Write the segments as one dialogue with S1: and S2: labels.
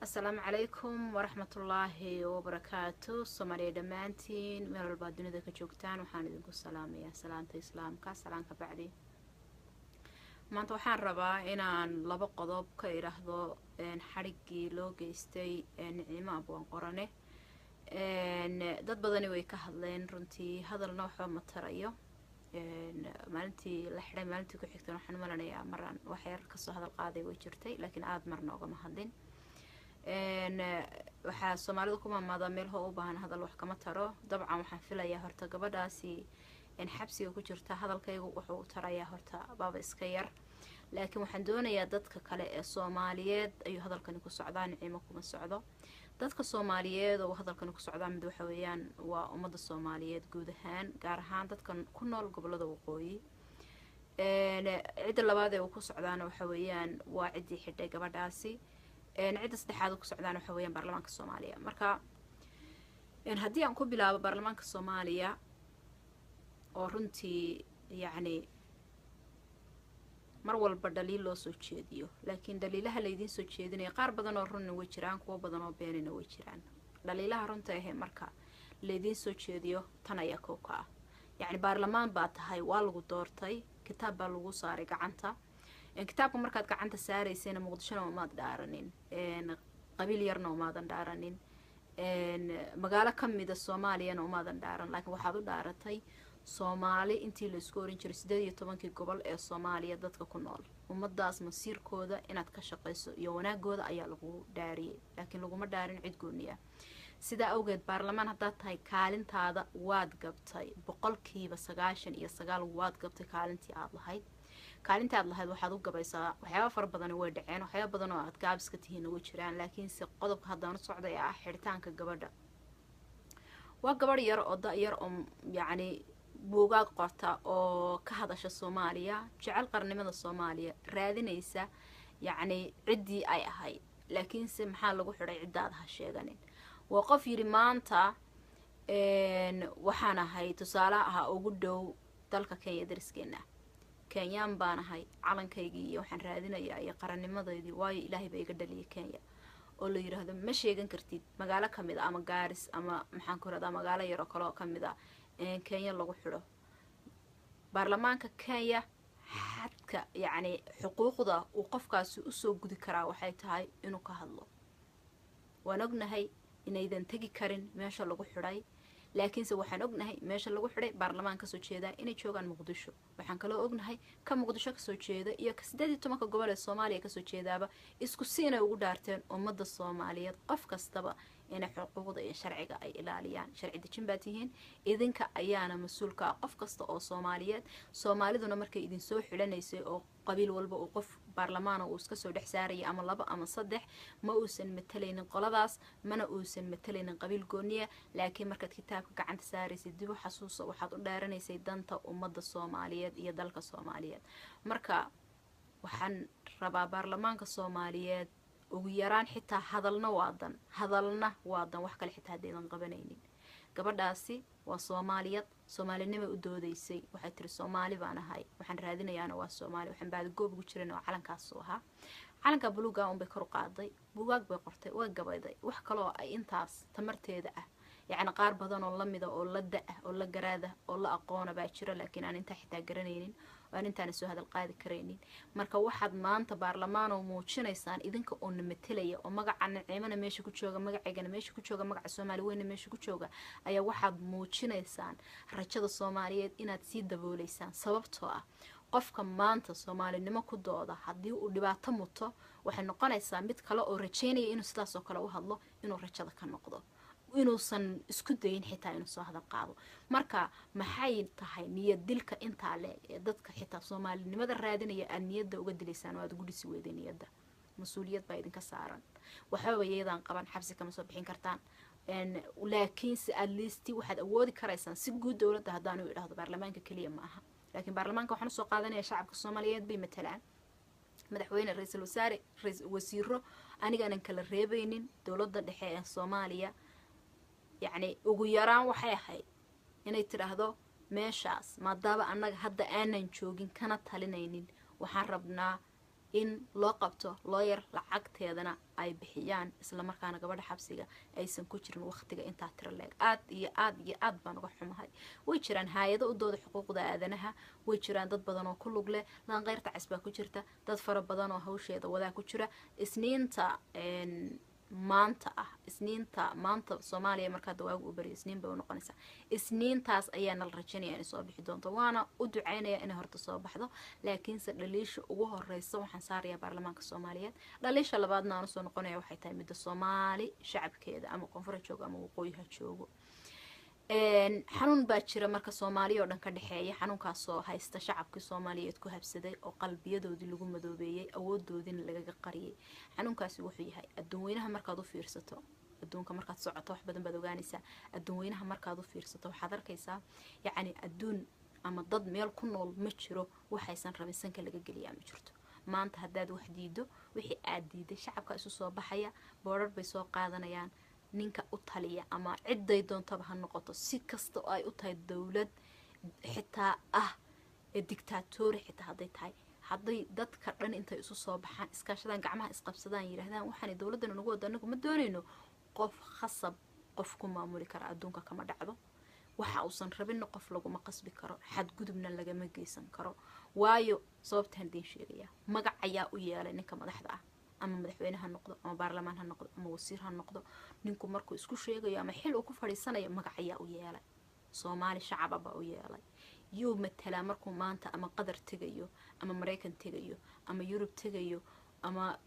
S1: السلام عليكم ورحمة الله وبركاته. سومالي دمانتين مير البادوني ذاك جوجتان وحان idinku salaamaya salaanta islaamka salaanka bacdi. maanta waxaan rabaa inaan laba qodob ka iraahdo xarigii loo geystay Nicimo Abwaan Qorane. dad badani way ka hadleen runtii hadalna waxa ma tarayo. maalintii la xiray maalintii ku xigtay waxaan malanayaa maraan wax yar ka soo hadal qaaday way jirtay laakiin aad marna uga ma hadlin. waxaa Soomaalidu kuma maada meel u baahan hadal wax kama taro. dabcan waxaan filayaa horta gabadhaasi in xabsiga ku jirta hadalkaygu wuxuu tarayaa horta baaba iska yar, laakiin waxaan doonayaa dadka kale ee Soomaaliyeed ayuu hadalkani ku socdaa. Nicimo kuma socdo dadka Soomaaliyeed oo hadalkani ku socdaa mid waxa weeyaan waa ummadda Soomaaliyeed guud ahaan, gaar ahaan dadka ku nool gobolada waqooyi. cid labaad ee uu ku socdaana waxa weeyaan waa cidii xidhay gabadhaasi. cida saddexaad ku socdaan waxa weeyaan baarlamaanka Soomaaliya. marka haddii aan ku bilaabo baarlamaanka Soomaaliya oo runtii yacni mar walba dhaliil loo soo jeediyo, laakiin dhaliilaha la idin soo jeedinayo qaar badan oo runna way jiraan, kuwa badan oo beenina way jiraan. dhaliilaha runta ah marka la idin soo jeediyo tan ayaa koow ka ah. yacni baarlamaan baa tahay, waa lagu doortay, kitaab baa lagu saaray gacanta. kitaabka markaad gacanta saaraysayna Muqdishona umaad dhaaranin, qabiil yarna umaadan dhaaranin, magaalo ka mid ah Soomaaliyana umaadan dhaaran, laakiin waxaad u dhaaratay Soomaali intii la isku oran jiray 18 gobol ee Soomaaliya dadka ku nool. ummadaas masiirkooda inaad ka shaqeyso iyo wanaagooda ayaa lagu dhaariyay, laakiin laguma dhaarin cid gooniya. sidaa awgeed baarlamaan haddaad tahay kaalintaada waad gabtay, 99% waad gabtay kaalintii aad lahayd. kaalintii aad lahayd waxaad u gabaysaa waxyaabo fara badan way dhaceen, waxyaabo badan oo aad gaabis ka tihiin way jiraan, laakiin si qodobka haddaan u socday ah xiritaanka gabadha. waa gabadh yar oo da yar oo yacni buugaag qorta oo ka hadasha Soomaaliya, jecel qarnimada Soomaaliya, raadinaysa yacni ciddii ay ahayd, laakiin se maxaa lagu xiray ciddaad ha sheeganin. waa qof yiri maanta waxaan ahay tusaalaha ugu dhow dalka Kenya dariskeena. Kenyaan baan ahay, calankaygii iyo waxaan raadinayaa iyo qarannimadeedii waayo Ilaahay baa iga dhaliyay Kenya. oo la yiraahdo ma sheegan kartid magaalo kamid ama Gaaris ama maxaan ku radaa magaalo yar oo kale oo kamid ah Kenya lagu xiro. baarlamaanka Kenya xadka yacni xuquuqda uu qofkaasi u soo gudi karaa waxay tahay inuu ka hadlo. waan ognahay inaydan tagi karin meesha lagu xiray, laakiinse waxaan ognahay meesha lagu xiray baarlamaanka soo jeeda inay joogaan Muqdisho. waxaan kale ognahay ka Muqdisho ka soo jeeda iyo ka 18 gobol ee Soomaaliya ka soo jeedaaba isku siinay ugu dhaarteen ummadda Soomaaliyeed qof kastaba inay xuquuqda iyo sharciga ay ilaaliyaan. sharci dejin baad tihiin, idinka ayaana mas'uulka ah qof kasta oo Soomaaliyeed. Soomaaliduna markay idin soo xilanaysay oo qabiil walba oo qof baarlamaan uu iska soo dhex saarayay ama 2 ama 3 ma uusan matalaynin qoladaas, mana uusan matalaynin qabiil gooniya, laakiin markaad kitaabka gacanta saaraysay dib u xasuuso waxaad u dhaaranaysay danta ummadda Soomaaliyeed iyo dalka Soomaaliyeed. marka waxaan rabaa baarlamaanka Soomaaliyeed ugu yaraan xitaa hadalna waadan wax kale xitaa deedan qabanaynin. gabadhaasi waa Soomaaliyeed, Soomaalinimo u doodaysay, waxay tiri Soomaali baan ahay, waxaan raadinayaana waa Soomaali, waxaan baad goob ugu jireen oo calankaas soo ahaa. calanka buluuga un bay kor u qaaday, buugaag bay qortay, way gabayday, wax kale oo ay intaas tamarteeda ah. yacni qaar badan oo la mida oo la da ah oo la garaada oo la aqoona baa jira, laakiin aan inta xitaa garanaynin oo aan intaan soo hadal qaadi karaynin. marka waxaad maanta baarlamaan oo muujinaysaan idinka oo namatalaya oo magaca Nicimana meesha ku jooga, magaceegana meesha ku jooga, magaca Soomaali weyn meesha ku jooga, ayaa waxaad muujinaysaan rajada Soomaaliyeed inaad sii dabooleysaan. sababtoo ah qofka maanta Soomaalinimo ku dooda haddii uu dhibaato muto waxay noqonaysaa mid kale oo rajaynaya inuu sidaas oo kale u hadlo, inuu rajada ka noqdo, inuusan isku dayin xitaa inuu soo hadal qaado. marka maxay tahay niyad dilka intaa leeg ee dadka xitaa Soomaalinimada raadinaya aad niyadda uga dilaysaan oo aad ugu dhisi weydeen niyadda? mas-uuliyad baa idinka saaran. waxba yeedaan qaban xabsi kama soo bixin kartaan, laakiin si at least waxaad awoodi karaysaan si guud dawladda haddaan u idhaahdo baarlamaanka kaliya ma aha, laakiin baarlamaanka waxaan soo qaadanayaa shacabka Soomaaliyeed bay matalaan. madaxweyne, ra'iisul wasaare, wasiiro anigaanan kala reebaynin dawladda dhexe ee Soomaaliya. yacni ugu yaraan waxay ahayd inay tiraahdo meeshaas maadaama annaga hadda aanan joogin kana talinaynin waxaan rabnaa in loo qabto lawyer lacagteedana ay bixiyaan isla markaana gabadha xabsiga aysan ku jirin waqtiga intaa tiro leeg aad iyo aad baan uga xumahay way jiraan hay'ado u dooda xuquuqda aadanaha way jiraan dad badan oo ku lug leh lanqeyrta casbaa ku jirta dad fara badan oo hawsheeda wadaa ku jira isniinta maanta Soomaaliya marka dawaagu u bari isniin bay u noqonaysaa isniintaas ayaa nal rajaynaya inay soo bixi doonto waana u duceynaya inay horta soo baxdo laakiin se dhaliisha ugu horeysa waxaan saarayaa baarlamaanka Soomaaliyeed dhaliisha labaadna aan soo noqonaya waxay tahay midda Soomaali shacabkeeda ama koonfur jooga ama waqooyiha joogo xanuun baa jira marka Soomaaliya oo dhan ka dhaxeeya xanuunkaas oo haysta shacabkii Soomaaliyeed ku habsaday oo qalbiyadoodii lagu madoobeeyay awoodoodina laga qariyay xanuunkaasi wuxuu yahay adduunweynaha markaad u fiirsato adduunka markaad socoto wax badan baad ogaanaysaa adduunweynaha markaad u fiirsato waxaad arkaysaa yacni adduun ama dad meel ku nool ma jiro waxaysan rabin sanka laga geliyaa ma jirto maanta haddaad wax diido wixii aad diiday shacabka isu soo baxaya boodhar bay soo qaadanayaan ninka u taliya ama ciday doontaba ha noqoto si kasta oo ay u tahay dawlad xitaa dictatori xitaa hadday dadka dhan intay isu soo baxaan iskaashadaan gacmaha isqabsadaan yiraahdaan waxaan dawladana nagu wada anagu ma doonayno qof khasab qof ku maamuli kara adduunka kama dhacdo waxa uusan rabin qof lagu ma qasbi karo xadgudubna laga ma geysan karo waayo sababtaan diin sheegaya magac ayaa u yeelay ninka madaxda ah ama madaxweyne ha noqdo ama baarlamaan ha noqdo ama wasiir ha noqdo ninku markuu isku sheegayo ama xil uu ku fadhiisanayo magac ayaa u yeelay Soomaali shacab baa u yeelay yuu matala markuu maanta ama qadar tagayo ama Mareykan tagayo ama Yurub tagayo ama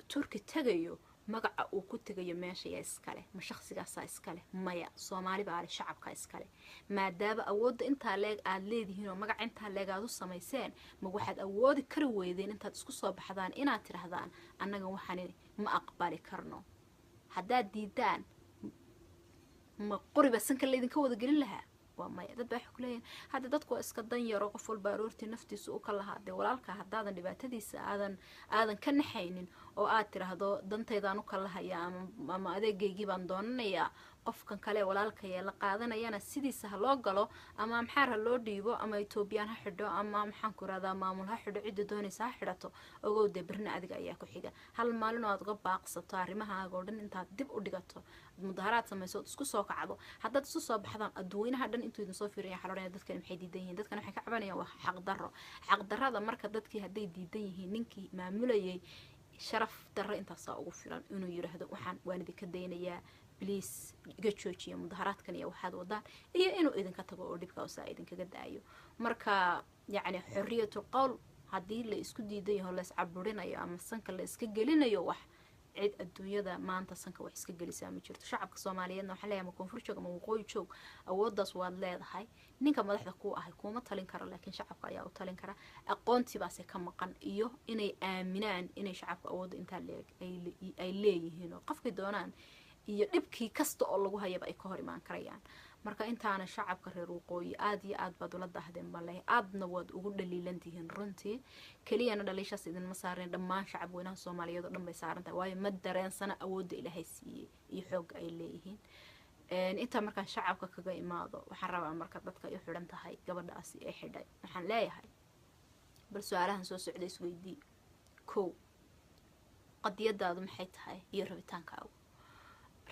S1: Turki tagayo magaca uu ku tagayo meesha yaa iskale ma shakhsigaas iskale maya Soomaali baa leh shacabka iskale maadaama awoodda inta leeg aad leedihiin oo magac inta leeg aad u sameyseen ma waxaad awoodi kari weydeen intaad isku soo baxdaan inaad tirahdaan annaga waxaan ma aqbali karno haddaad diidaan ma qoriba sanka leedinka wada gelin lahaa waa maya dad baa ku leeyeen hadda dadku iska dan yaro qof walba aroortii naftiisa u kala haday walaalka haddaadan dhibaatadiisa aadan ka naxaynin oo aad tiraahdo danteedaan u kala haya ama adeegaygii baan doonanayaa qofkan kale walaalka la qaadanayana sidiisa ha loo galo ama maxaar ha loo dhiibo ama Ethiopian ha xidho ama maxaan ku raada maamul ha xidho cid doonaysa ha xidhato ogow debrina adiga ayaa ku xiga hal maalin oo aad uga baaqsato arrimahaaga oo dhan intaad dib u dhigato mudaharaad samayso isku soo kacdo haddaad isu soo baxdaan adduunyaha dhan intuu idin soo fiiriyay xaloonayaa dadkan maxay diidan yihiin dadkan waxay ka cabanayaan waa xaq darrada marka dadkii hadday diidan yihiin ninkii maamulayay sharaf darro intaas ugu filan inuu yiraahdo waxaan waan idinka daynayaa please iga joojiya mudaharaadkan iyo waxaad wadaan iyo inuu idinka tago oo dhibka oo saa idinkaga daayo marka yacni xorriyatu qawl haddii la isku diidan yahay la iscaburinayo ama sanka la iska gelinayo wax cid adduunyada maanta sanka wax iska gelisaa ma jirto shacabka Soomaaliyeedna waxa leeyahay koonfur joog ama waqooyi joog awoodaas waad leedahay ninka madaxda ku ah kuma talin karo laakiin shacabka ayaa u talin kara aqoonti baase ka maqan iyo inay aaminaan inay shacabka awoodda inta leeg ay leeyihiin oo qofkii doonaan iyo dhibkii kasta oo lagu hayaba ay ka hor imaan karayaan marka intaana shacabka reer waqooyi aad iyo aad baad ula daahdeen balay aadna waad ugu dhaliilantihiin runtii kaliyana dhaliishaas idin ma saareen dhammaan shacab weynaha Soomaaliyeed oo dhan bay saaran tahay waayo ma dareensana awoodda Ilaahay siiyay iyo xoog ay leeyihiin inta markaan shacabka kaga imaado waxaan rabaa marka dadka ay xiran tahay gabadhaasi ay xidhay waxaan leeyahay bal su'aalahan soo socday isweydii qadiyadaadu maxay tahay iyo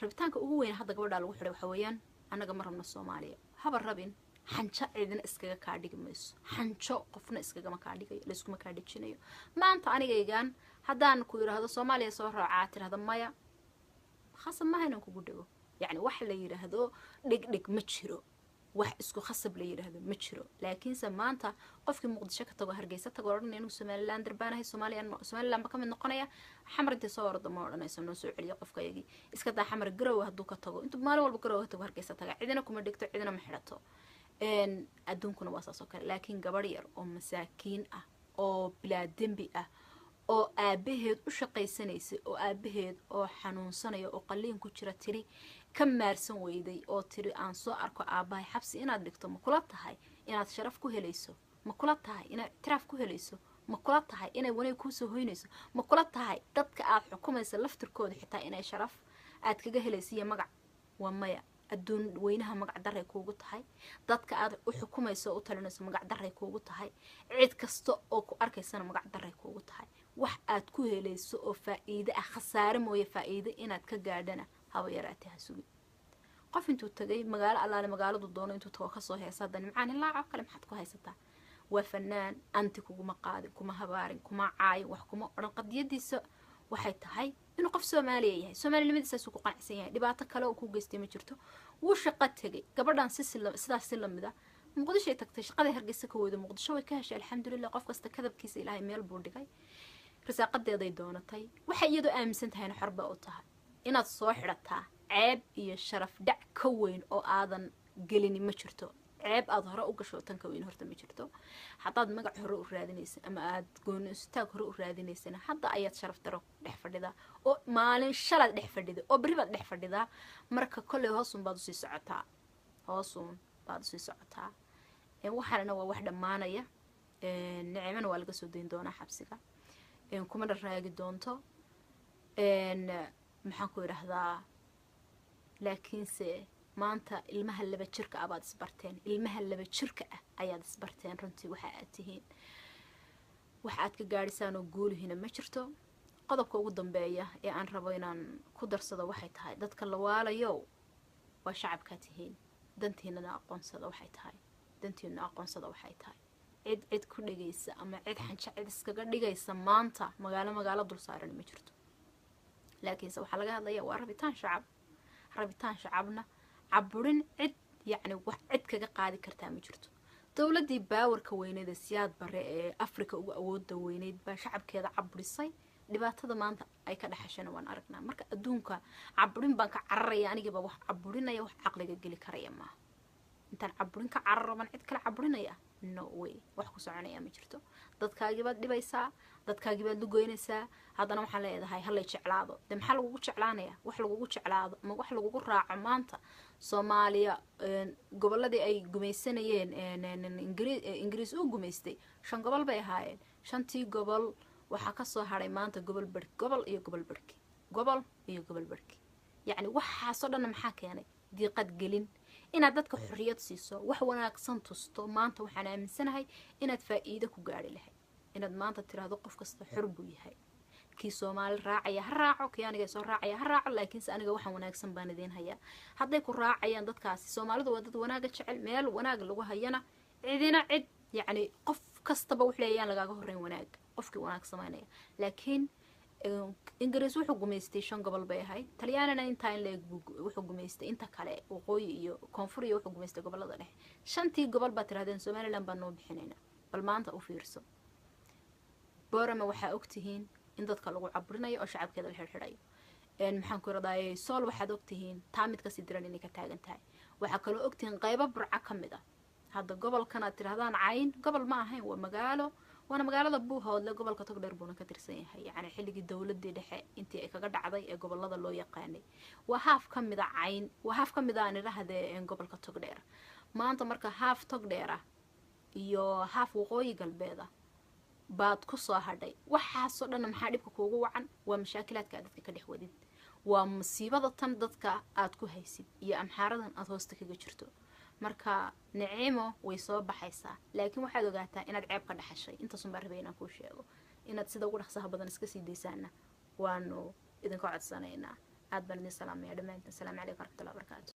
S1: rabitaanka ugu weyn hadda gabadha lagu xidhay waxa weeyaan anaga ma rabno Soomaaliya haba rabin xanjo cidina iskaga ka dhigi mayso xanjo qofna iskaga ma ka dhigayo la isku ma ka dhijinayo maanta anigaygan haddaan ku yiraahdo Soomaaliya soo raacaa tirahdo maya khasab ma haynan kugu dhago yani wax la yiraahdo dhig ma jiro wax isku khasab la yiraahdo ma jiro laakiin maanta qofkii Muqdisho ka tago Hargeysa tago oran inuu Somaliland darbaanahay Somaliland ba kamid noqonaya xamar inta soo ordo ma oranayso noo soo celiyo qofkayagi iska daa xamar garow hadduu ka tago inta maalin walba garow tago Hargeysa taga cidina kuma dhigto cidina ma xirato adduunkuna waa saas oo kale laakiin gabadh yar oo masaakiin ah oo bilaa dambi ah oo aabaheed u shaqaysanaysa oo aabaheed oo xanuunsanayo oo qaliin ku jira tiri ka maarsan weyday oo tiri aan soo arko aabahay xabsi inaad dhigto ma kula tahay inaad sharaf ku helayso ma kula tahay inaad tiraaf ku helayso ma kula tahay inay wanaag ku soo hoynayso ma kula tahay dadka aad xukumaysa laftirkooda xitaa inay sharaf aad kaga helaysiyo magac waa maya adduun weynaha magac daray kuugu tahay dadka aad u xukumayso u talinayso magac daray kuugu tahay cid kasta oo ku arkaysana magac daray kuugu tahay wax aad ku helayso oo faa'iido ah khasaare mooye faa'iido inaad ka gaadhana haba yaraatee ha sugin qof intuu tagay magaalo allaale magaaladu doono intuu tago kasoo heesa haddana macaan ilaaco kale maxaad ku haysataa waa fanaan anti kuguma qaadin kuma habaarin kuma caayin wax kuma odhan qadiyadiisa waxay tahay inuu qof soomaaliya yahay soomaalinimadiisaasuu ku qanacsan yahay dhibaato kale oo ku geystay ma jirto wuu shaqo tegay gabadhan sidaas si lamid ah muqdishoay tagtay shaqaday hargeysa ka weydo muqdisho way ka heshay alxamdulilah qof kasta kadabkiisa ilaahay meel buu dhigay risaaqadeeday doonatay waxay iyadoo aaminsan tahayna xor baa u tahay inaad soo xidhataa ceeb iyo sharaf dhac ka weyn oo aadan gelini ma jirto ceeb aad hore u gasho tan ka weyn horta ma jirto haddaad magac hore u raadinaysa ama aad goonistaag hore u raadinaysana hadda ayaad sharaf daro dhex fadhidaa oo maalin shalaad dhex fadhida oo berri baad dhex fadhidaa marka kolley hoosun baad usii socotaa waxaana waa wax dhammaanaya nicmana waa laga soo dayn doonaa xabsiga kuma dharaagi doonto maxaan ku idhaahdaa laakiinse maanta ilmaha laba jirka ah baad isbarteen ilmaha laba jirka ah ayaad isbarteen runtii waxa aad tihiin wax aad ka gaadhisaan oo guulihina ma jirto qodobka ugu dambeeya ee aan rabo inaan ku darsado waxay tahay dadka la waalayo waa shacabkaa tihiin dantiinana aqoonsada waxay tahay cid ku dhagaysa ama cid xanjo cid iskaga dhigaysa maanta magaalo dul saaran ma jirto laakiinse waxaa laga hadlayaa waa rabitaan shacabna caburin cid yacni wax cid kaga qaadi kartaa ma jirto dowladdii baawarka weyneed ee siyaad bare ee afrika ugu awooda weyneyd baa shacabkeeda caburisay dhibaatada maanta ay ka dhaxashana waan aragnaa marka adduunka caburin baan ka cararaya anigaba wax caburinaya wax caqliga geli karaya maaha intaan caburin ka cararaban cid kale caburinaya no way wax ku soconaya ma jirto dadkaagiibaad dhibaysaa dadkaagiibaad lugoynaysaa haddana waxaan leedahay hallay jeclaado dee maxaa lagugu jeclaanaya wax lagugu jeclaado ama wax lagugu raaco maanta soomaaliya gobolladii ay gumaysanayeen ingiriis uu gumaystay 5 gobol bay ahaayeen 5tii gobol waxaa kasoo haray maanta gobol iyo gobol barki yacni waxaasoo dhanna maxaa keenay diiqad gelin inaad dadka xorriyad siiso wax wanaagsan tusto maanta waxaan aaminsanahay inaad faa'iido ku gaari lahayd inaad maanta tiraahdo qof kasta xor buu yahay kii Soomaali raacaya ha raaco kii aniga soo raacaya ha raaco laakiinse aniga waxaan wanaagsan baan idin hayaa hadday ku raacayaan dadkaasi Soomaalidu waa dad wanaaga jecel meel wanaag lagu hayana cidina cid yacni qof kastaba wax leeyaan lagaaga horreyn wanaag qofkii wanaag sameynaya laakiin ingiriis wuxuu gumaystay 5 gobol bay ahayd talyaanina inta in leeg wuxuu gumaystay inta kale waqooyi iyo koonfur iyo wuxuu gumaystay gobolada dhexe 5tii gobol baa tirahdeen Somaliland baan noo bixinayna bal maanta u fiirso boorama waxaa ogtihiin in dadka lagu caburinayo oo shacabkeeda la xirxirayo maxaan ku raadayay sool waxaad ogtihiin taamid ka sii diran inay ka taagan tahay waxa kale ogtihiin qaybo burca kamid ah hadda gobolkan aad tirahdaan cayn gobol ma ahayn waa magaalo waana magaalada Buuhoodle gobolka Togdheer buuna ka tirsan yahay yacni xilligii dawladii dhexe intii ay kaga dhacday ee gobolada loo yaqaanay waa haaf kamid ah cayn waa haaf kamid ah nirahdee gobolka Togdheer maanta marka haaf Togdheer ah iyo haaf waqooyi galbeed ah baad ku soo hadhay waxaasoo dhan maxaa dhibka kuugu wacan waa mashaakilaadka dadka ka dhex wadid waa musiibada tan dadka aad ku haysid iyo amxaaradan aad hoosta kaga jirto marka nicimo way soo baxaysaa laakiin waxaad ogaataa inaad ceeb ka dhaxashay inta soo barbay inaan ku sheego inaad sida ugu dhaqsaha badan iska sii deysaana waanu idin ka codsanaynaa aad baan idin salaamayaa dhamaantiin assalaamu calaykum warahmatullahi wabarakatuh